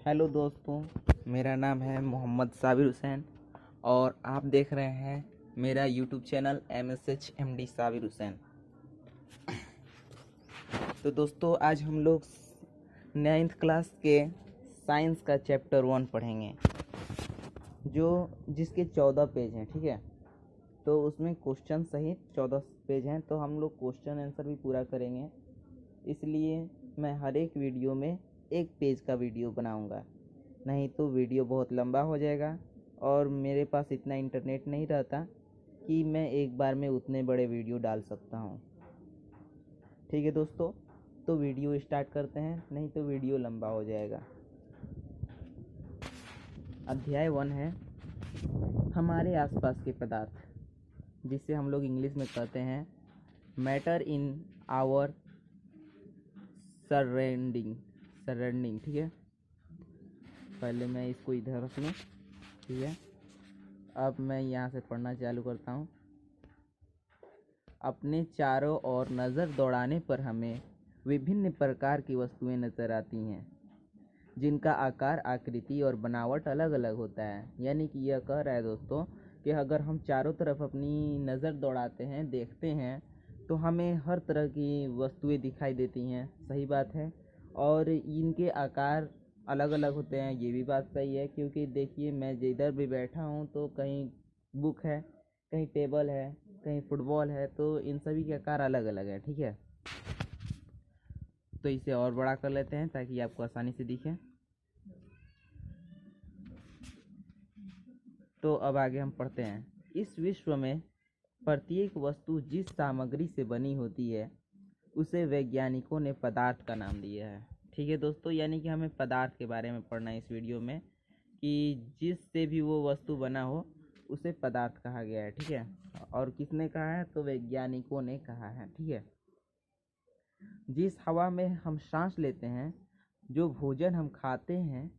Hello दोस्तों, मेरा नाम है मोहम्मद साबिर हुसैन और आप देख रहे हैं मेरा YouTube channel MSH MD Sabir Hussain. तो दोस्तों, आज हम लोग 9th क्लास के साइंस का चैप्टर 1 पढ़ेंगे, जिसके 14 पेज हैं। ठीक है, तो उसमें क्वेश्चन सहित 14 पेज हैं, तो हम लोग क्वेश्चन आंसर भी पूरा करेंगे। इसलिए मैं हर एक वीडियो में एक पेज का वीडियो बनाऊंगा, नहीं तो वीडियो बहुत लंबा हो जाएगा और मेरे पास इतना इंटरनेट नहीं रहता कि मैं एक बार में उतने बड़े वीडियो डाल सकता हूँ। ठीक है दोस्तों, तो वीडियो स्टार्ट करते हैं, नहीं तो वीडियो लंबा हो जाएगा। अध्याय 1 है हमारे आसपास के पदार्थ, जिसे हम लोग इंग्लिश में कहते हैं मैटर इन आवर सराउंडिंग। ठीक है, पहले मैं इसको इधर रख लूँ। ठीक है, अब मैं यहाँ से पढ़ना चालू करता हूँ। अपने चारों ओर नज़र दौड़ाने पर हमें विभिन्न प्रकार की वस्तुएं नज़र आती हैं, जिनका आकार, आकृति और बनावट अलग अलग होता है। यानी कि यह कह रहा है दोस्तों कि अगर हम चारों तरफ अपनी नज़र दौड़ाते हैं, देखते हैं, तो हमें हर तरह की वस्तुएं दिखाई देती हैं। सही बात है, और इनके आकार अलग अलग होते हैं, ये भी बात सही है। क्योंकि देखिए, मैं जिधर भी बैठा हूँ तो कहीं बुक है, कहीं टेबल है, कहीं फुटबॉल है, तो इन सभी के आकार अलग अलग है। ठीक है, तो इसे और बड़ा कर लेते हैं ताकि आपको आसानी से दिखे। तो अब आगे हम पढ़ते हैं। इस विश्व में प्रत्येक वस्तु जिस सामग्री से बनी होती है, उसे वैज्ञानिकों ने पदार्थ का नाम दिया है। ठीक है दोस्तों, यानी कि हमें पदार्थ के बारे में पढ़ना है इस वीडियो में, कि जिससे भी वो वस्तु बना हो उसे पदार्थ कहा गया है। ठीक है, और किसने कहा है? तो वैज्ञानिकों ने कहा है। ठीक है, जिस हवा में हम सांस लेते हैं, जो भोजन हम खाते हैं,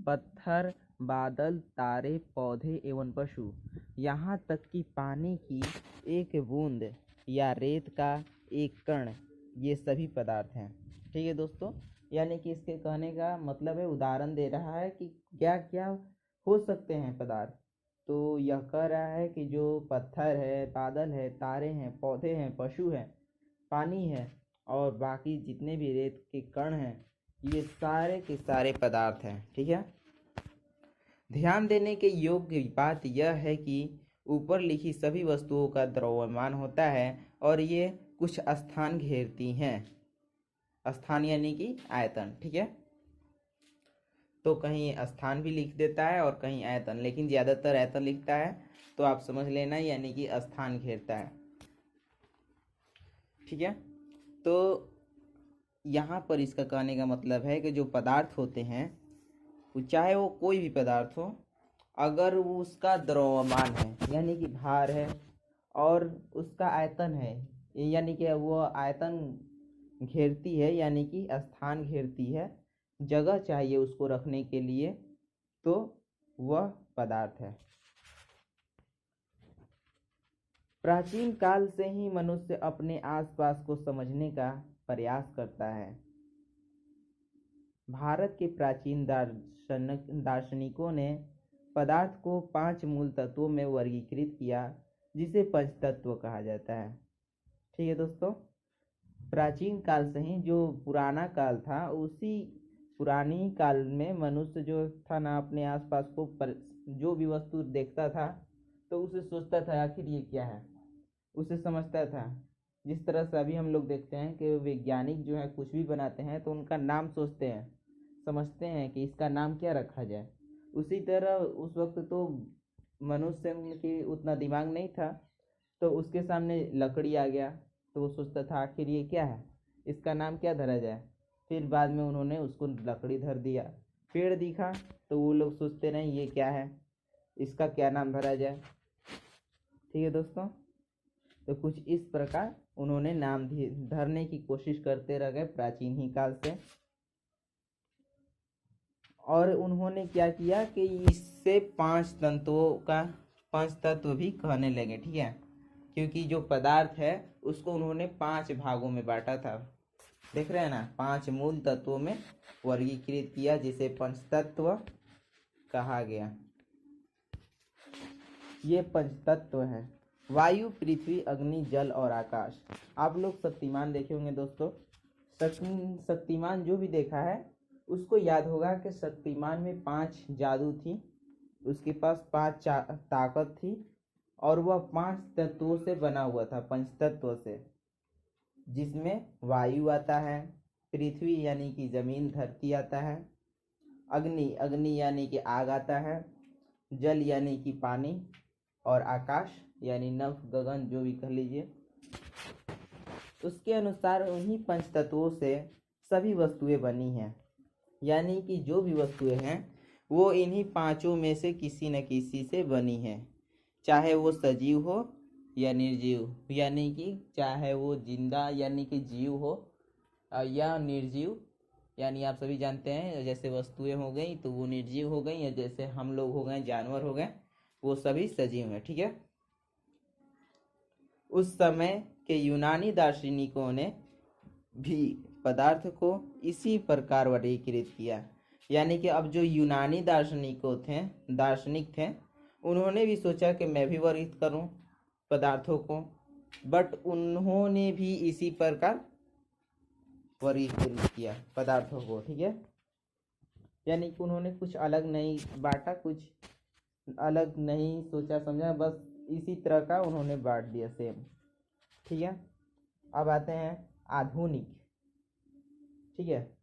पत्थर, बादल, तारे, पौधे एवं पशु, यहाँ तक कि पानी की एक बूंद या रेत का एक कण, ये सभी पदार्थ हैं। ठीक है दोस्तों, यानी कि इसके कहने का मतलब है, उदाहरण दे रहा है कि क्या क्या हो सकते हैं पदार्थ। तो यह कह रहा है कि जो पत्थर है, बादल है, तारे हैं, पौधे हैं, पशु हैं, पानी है और बाकी जितने भी रेत के कण हैं, ये सारे के सारे पदार्थ हैं। ठीक है, ध्यान देने के योग्य बात यह है कि ऊपर लिखी सभी वस्तुओं का द्रव्यमान होता है और ये कुछ स्थान घेरती हैं। स्थान यानी कि आयतन। ठीक है, तो कहीं स्थान भी लिख देता है और कहीं आयतन, लेकिन ज़्यादातर आयतन लिखता है, तो आप समझ लेना, यानी कि स्थान घेरता है। ठीक है, तो यहाँ पर इसका कहने का मतलब है कि जो पदार्थ होते हैं, चाहे वो कोई भी पदार्थ हो, अगर वो उसका द्रव्यमान है यानी कि भार है, और उसका आयतन है यानी कि वो आयतन घेरती है, यानी कि स्थान घेरती है, जगह चाहिए उसको रखने के लिए, तो वह पदार्थ है। प्राचीन काल से ही मनुष्य अपने आसपास को समझने का प्रयास करता है। भारत के प्राचीन दार्शनिकों ने पदार्थ को 5 मूल तत्वों में वर्गीकृत किया, जिसे पंचतत्व कहा जाता है। ठीक है दोस्तों, प्राचीन काल से ही, जो पुराना काल था, उसी पुरानी काल में मनुष्य जो था ना, अपने आसपास को जो भी वस्तु देखता था तो उसे सोचता था आखिर ये क्या है, उसे समझता था। जिस तरह से अभी हम लोग देखते हैं कि वैज्ञानिक जो है कुछ भी बनाते हैं तो उनका नाम सोचते हैं, समझते हैं कि इसका नाम क्या रखा जाए। उसी तरह उस वक्त तो मनुष्य के उतना दिमाग नहीं था, तो उसके सामने लकड़ी आ गया तो वो सोचता था आखिर ये क्या है, इसका नाम क्या धरा जाए। फिर बाद में उन्होंने उसको लकड़ी धर दिया। पेड़ दिखा तो वो लोग सोचते रहे ये क्या है, इसका क्या नाम धरा जाए। ठीक है दोस्तों, तो कुछ इस प्रकार उन्होंने नाम धरने की कोशिश करते रह गए प्राचीन ही काल से। और उन्होंने क्या किया कि इससे 5 तत्व भी कहने लगे। ठीक है, क्योंकि जो पदार्थ है उसको उन्होंने 5 भागों में बांटा था। देख रहे हैं ना, 5 मूल तत्वों में वर्गीकृत किया, जिसे पंचतत्व कहा गया। ये पंचतत्व है, वायु, पृथ्वी, अग्नि, जल और आकाश। आप लोग शक्तिमान देखे होंगे दोस्तों। शक्तिमान जो भी देखा है उसको याद होगा कि शक्तिमान में 5 जादू थी, उसके पास 5 ताकत थी, और वह 5 तत्वों से बना हुआ था, पंचतत्व से, जिसमें वायु आता है, पृथ्वी यानी कि जमीन धरती आता है, अग्नि यानी कि आग आता है, जल यानी कि पानी, और आकाश यानी नभ गगन जो भी कह लीजिए। उसके अनुसार उन्हीं पंचतत्वों से सभी वस्तुएं बनी हैं, यानी कि जो भी वस्तुएं हैं वो इन्हीं 5 में से किसी न किसी से बनी हैं, चाहे वो सजीव हो या निर्जीव, यानी कि चाहे वो जिंदा यानी कि जीव हो या निर्जीव, यानी आप सभी जानते हैं जैसे वस्तुएं हो गई तो वो निर्जीव हो गई, या जैसे हम लोग हो गए, जानवर हो गए, वो सभी सजीव हैं। ठीक है। उस समय के यूनानी दार्शनिकों ने भी पदार्थ को इसी प्रकार वर्गीकृत किया, यानी कि अब जो यूनानी दार्शनिक थे उन्होंने भी सोचा कि मैं भी वर्गीकृत करूं पदार्थों को, बट उन्होंने भी इसी प्रकार वर्गीकृत किया पदार्थों को। ठीक है। यानी कि उन्होंने कुछ अलग नहीं बांटा, कुछ अलग नहीं सोचा समझा, बस इसी तरह का उन्होंने बांट दिया सेम। ठीक है। अब आते हैं आधुनिक। ठीक है।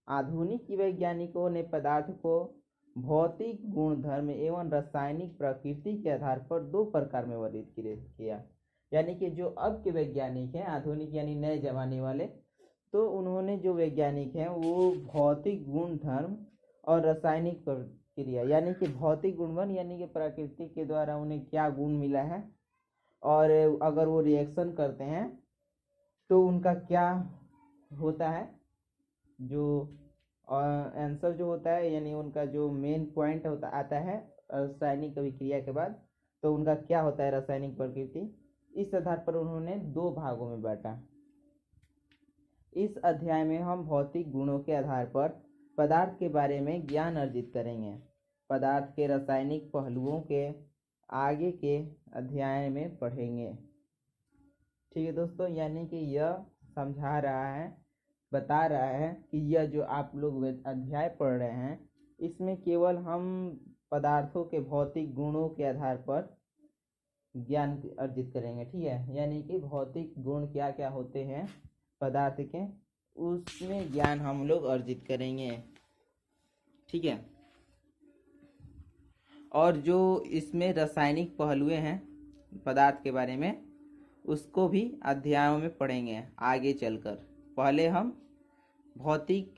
आधुनिक वैज्ञानिकों ने पदार्थ को भौतिक गुणधर्म एवं रासायनिक प्रकृति के आधार पर 2 प्रकार में वर्गीकृत किया। यानी कि जो अब के वैज्ञानिक हैं, आधुनिक यानी नए जमाने वाले, तो उन्होंने जो वैज्ञानिक हैं वो भौतिक गुणधर्म और रासायनिक प्रक्रिया, यानी कि भौतिक गुणधर्म यानी कि प्रकृति के द्वारा उन्हें क्या गुण मिला है, और अगर वो रिएक्शन करते हैं तो उनका क्या होता है, जो आंसर जो होता है, यानी उनका जो मेन पॉइंट होता आता है रासायनिक अभिक्रिया के बाद, तो उनका क्या होता है रासायनिक प्रकृति। इस आधार पर उन्होंने 2 भागों में बांटा। इस अध्याय में हम भौतिक गुणों के आधार पर पदार्थ के बारे में ज्ञान अर्जित करेंगे। पदार्थ के रासायनिक पहलुओं के आगे के अध्याय में पढ़ेंगे। ठीक है दोस्तों, यानी कि यह समझा रहा है, बता रहा है कि यह जो आप लोग अध्याय पढ़ रहे हैं इसमें केवल हम पदार्थों के भौतिक गुणों के आधार पर ज्ञान अर्जित करेंगे। ठीक है। यानी कि भौतिक गुण क्या क्या होते हैं पदार्थ के, उसमें ज्ञान हम लोग अर्जित करेंगे। ठीक है। और जो इसमें रासायनिक पहलुएं हैं पदार्थ के बारे में, उसको भी अध्यायों में पढ़ेंगे आगे चलकर। पहले हम भौतिक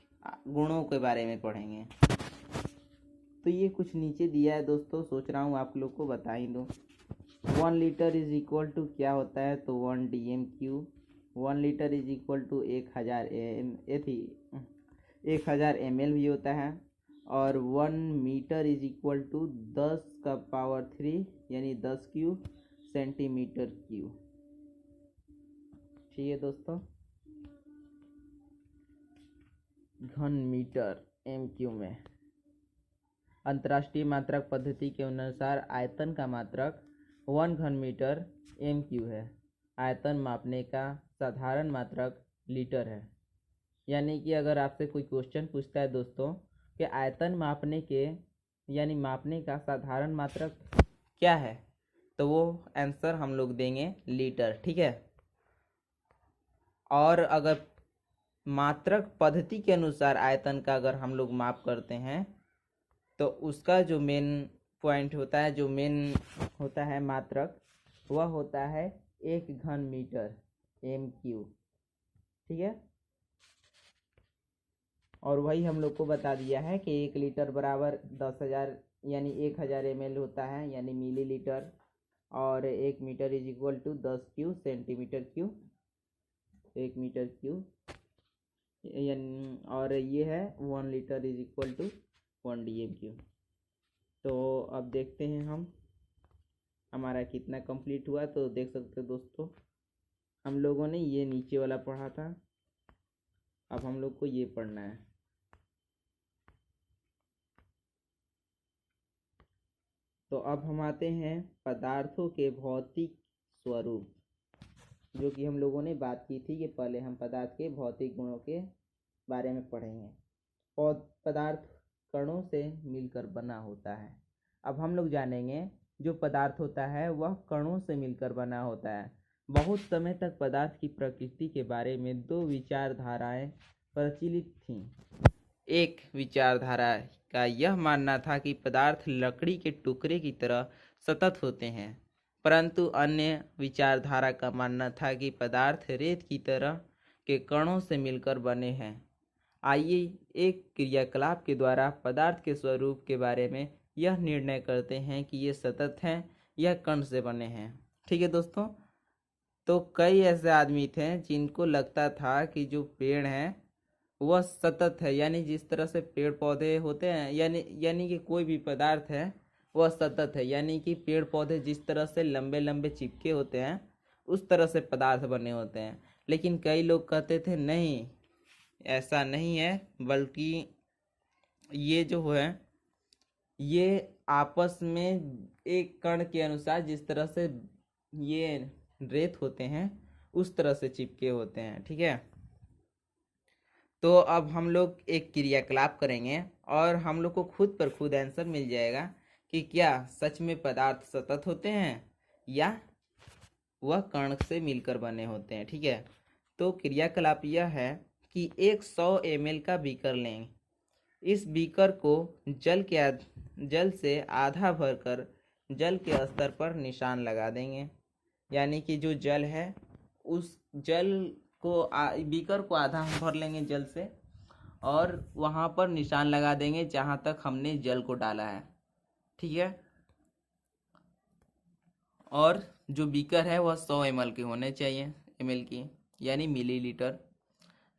गुणों के बारे में पढ़ेंगे। तो ये कुछ नीचे दिया है दोस्तों, सोच रहा हूँ आप लोग को बता ही दूँ। 1 लीटर इज इक्वल टू क्या होता है, तो 1 DMQ। 1 litre is equal to 1000 ml भी होता है, और 1 मीटर इज इक्वल टू 10⁻³ यानी 10 क्यूब सेंटीमीटर क्यूब। ठीक है दोस्तों। घन मीटर MQ में। अंतर्राष्ट्रीय मात्रक पद्धति के अनुसार आयतन का मात्रक 1 घन मीटर MQ है। आयतन मापने का साधारण मात्रक लीटर है। यानी कि अगर आपसे कोई क्वेश्चन पूछता है दोस्तों कि आयतन मापने का साधारण मात्रक क्या है, तो वो आंसर हम लोग देंगे लीटर। ठीक है। और अगर मात्रक पद्धति के अनुसार आयतन का अगर हम लोग माप करते हैं तो उसका जो मेन पॉइंट होता है, जो मेन होता है मात्रक, वह होता है 1 घन मीटर MQ। ठीक है। और वही हम लोग को बता दिया है कि 1 लीटर बराबर 10,000 यानी 1000 ml होता है, यानी मिलीलीटर, और 1 metre is equal to 10 cube centimetre cube, 1 metre cube, और ये है 1 litre is equal to 1 DMQ। तो अब देखते हैं हम हमारा कितना कंप्लीट हुआ। तो देख सकते हो दोस्तों, हम लोगों ने ये नीचे वाला पढ़ा था, अब हम लोग को ये पढ़ना है। तो अब हम आते हैं पदार्थों के भौतिक स्वरूप, जो कि हम लोगों ने बात की थी कि पहले हम पदार्थ के भौतिक गुणों के बारे में पढ़ेंगे। और पदार्थ कणों से मिलकर बना होता है। अब हम लोग जानेंगे जो पदार्थ होता है वह कणों से मिलकर बना होता है। बहुत समय तक पदार्थ की प्रकृति के बारे में दो विचारधाराएं प्रचलित थीं। एक विचारधारा का यह मानना था कि पदार्थ लकड़ी के टुकड़े की तरह सतत होते हैं, परंतु अन्य विचारधारा का मानना था कि पदार्थ रेत की तरह के कणों से मिलकर बने हैं। आइए एक क्रियाकलाप के द्वारा पदार्थ के स्वरूप के बारे में यह निर्णय करते हैं कि ये सतत हैं या कण से बने हैं। ठीक है दोस्तों, तो कई ऐसे आदमी थे जिनको लगता था कि जो पेड़ हैं वह सतत है, यानी जिस तरह से पेड़ पौधे होते हैं, यानी कि कोई भी पदार्थ है वह सतत है, यानी कि पेड़ पौधे जिस तरह से लंबे लंबे चिपके होते हैं उस तरह से पदार्थ बने होते हैं। लेकिन कई लोग कहते थे नहीं, ऐसा नहीं है, बल्कि ये जो है ये आपस में एक कण के अनुसार जिस तरह से ये रेत होते हैं उस तरह से चिपके होते हैं। ठीक है, तो अब हम लोग एक क्रियाकलाप करेंगे और हम लोग को खुद पर खुद आंसर मिल जाएगा कि क्या सच में पदार्थ सतत होते हैं या वह कण से मिलकर बने होते हैं। ठीक है, तो क्रियाकलाप यह है कि एक 100 ml का बीकर लें। इस बीकर को जल से आधा भरकर जल के स्तर पर निशान लगा देंगे, यानी कि जो जल है उस जल को बीकर को आधा भर लेंगे जल से और वहाँ पर निशान लगा देंगे जहाँ तक हमने जल को डाला है। ठीक है, और जो बीकर है वह 100 ml के होने चाहिए, ml की यानी मिलीलीटर।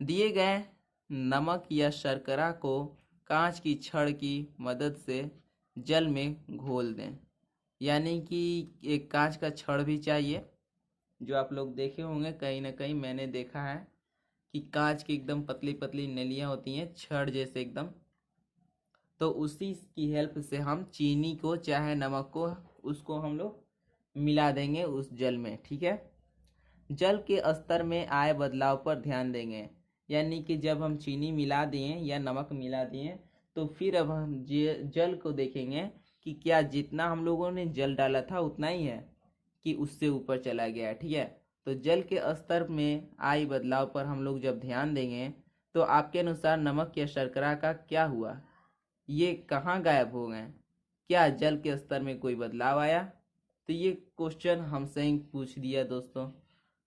दिए गए नमक या शर्करा को कांच की छड़ की मदद से जल में घोल दें, यानी कि एक कांच का छड़ भी चाहिए। जो आप लोग देखे होंगे कहीं ना कहीं, मैंने देखा है कि कांच की एकदम पतली पतली नलियाँ होती हैं छड़ जैसे एकदम, तो उसी की हेल्प से हम चीनी को चाहे नमक को उसको हम लोग मिला देंगे उस जल में। ठीक है, जल के स्तर में आए बदलाव पर ध्यान देंगे, यानी कि जब हम चीनी मिला दिए या नमक मिला दिए तो फिर अब हम जल को देखेंगे कि क्या जितना हम लोगों ने जल डाला था उतना ही है कि उससे ऊपर चला गया है। ठीक है, तो जल के स्तर में आई बदलाव पर हम लोग जब ध्यान देंगे तो आपके अनुसार नमक या शर्करा का क्या हुआ, ये कहाँ गायब हो गए, क्या जल के स्तर में कोई बदलाव आया। तो ये क्वेश्चन हमसे ही पूछ दिया दोस्तों,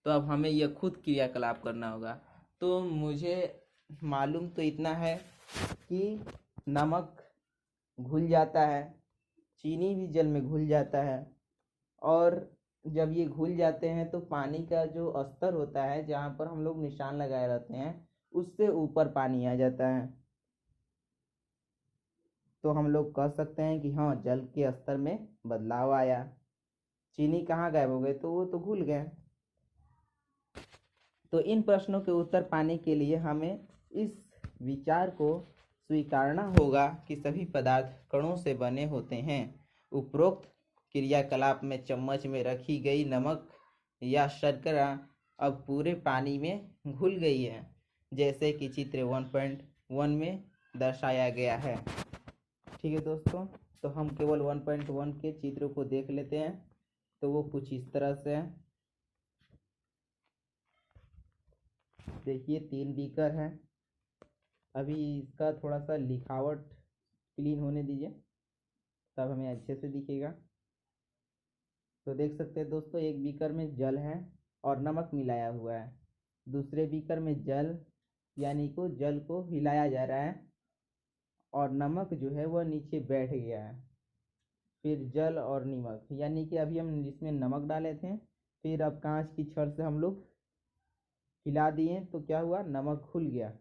तो अब हमें यह खुद क्रियाकलाप करना होगा। तो मुझे मालूम तो इतना है कि नमक घुल जाता है, चीनी भी जल में घुल जाता है, और जब ये घुल जाते हैं तो पानी का जो स्तर होता है जहाँ पर हम लोग निशान लगाए रहते हैं उससे ऊपर पानी आ जाता है। तो हम लोग कह सकते हैं कि हाँ, जल के स्तर में बदलाव आया। चीनी कहाँ गायब हो गए, तो वो तो घुल गए। तो इन प्रश्नों के उत्तर पाने के लिए हमें इस विचार को स्वीकारना होगा कि सभी पदार्थ कणों से बने होते हैं। उपरोक्त क्रियाकलाप में चम्मच में रखी गई नमक या शर्करा अब पूरे पानी में घुल गई है, जैसे कि चित्र 1.1 में दर्शाया गया है। ठीक है दोस्तों, तो हम केवल 1.1 के चित्र को देख लेते हैं। तो वो कुछ इस तरह से है। देखिए 3 बीकर हैं। अभी इसका थोड़ा सा लिखावट क्लीन होने दीजिए, तब हमें अच्छे से दिखेगा। तो देख सकते हैं दोस्तों, एक बीकर में जल है और नमक मिलाया हुआ है। दूसरे बीकर में जल, यानी को जल को हिलाया जा रहा है और नमक जो है वह नीचे बैठ गया है। फिर जल और नमक, यानी कि अभी हम जिसमें नमक डाले थे, फिर अब कांच की छड़ से हम लोग हिला दिए तो क्या हुआ, नमक घुल गया।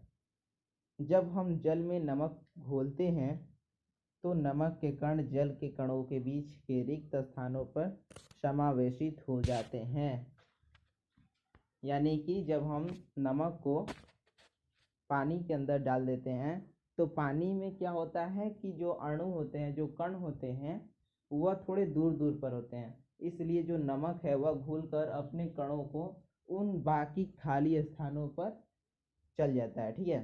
जब हम जल में नमक घोलते हैं तो नमक के कण जल के कणों के बीच के रिक्त स्थानों पर समावेशित हो जाते हैं। यानी कि जब हम नमक को पानी के अंदर डाल देते हैं तो पानी में क्या होता है कि जो अणु होते हैं, जो कण होते हैं, वह थोड़े दूर दूर पर होते हैं, इसलिए जो नमक है वह घुलकर अपने कणों को उन बाकी खाली स्थानों पर चल जाता है। ठीक है,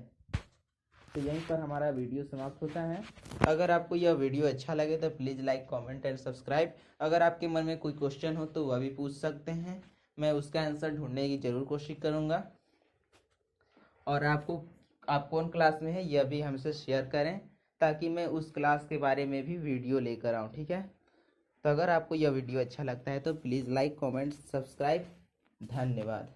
तो यहीं पर हमारा वीडियो समाप्त होता है। अगर आपको यह वीडियो अच्छा लगे तो please like, comment and subscribe. अगर आपके मन में कोई क्वेश्चन हो तो वह भी पूछ सकते हैं, मैं उसका आंसर ढूंढने की ज़रूर कोशिश करूँगा। और आप कौन क्लास में है यह भी हमसे शेयर करें ताकि मैं उस क्लास के बारे में भी वीडियो लेकर आऊँ। ठीक है, तो अगर आपको यह वीडियो अच्छा लगता है तो प्लीज़ लाइक, कमेंट, सब्सक्राइब। धन्यवाद।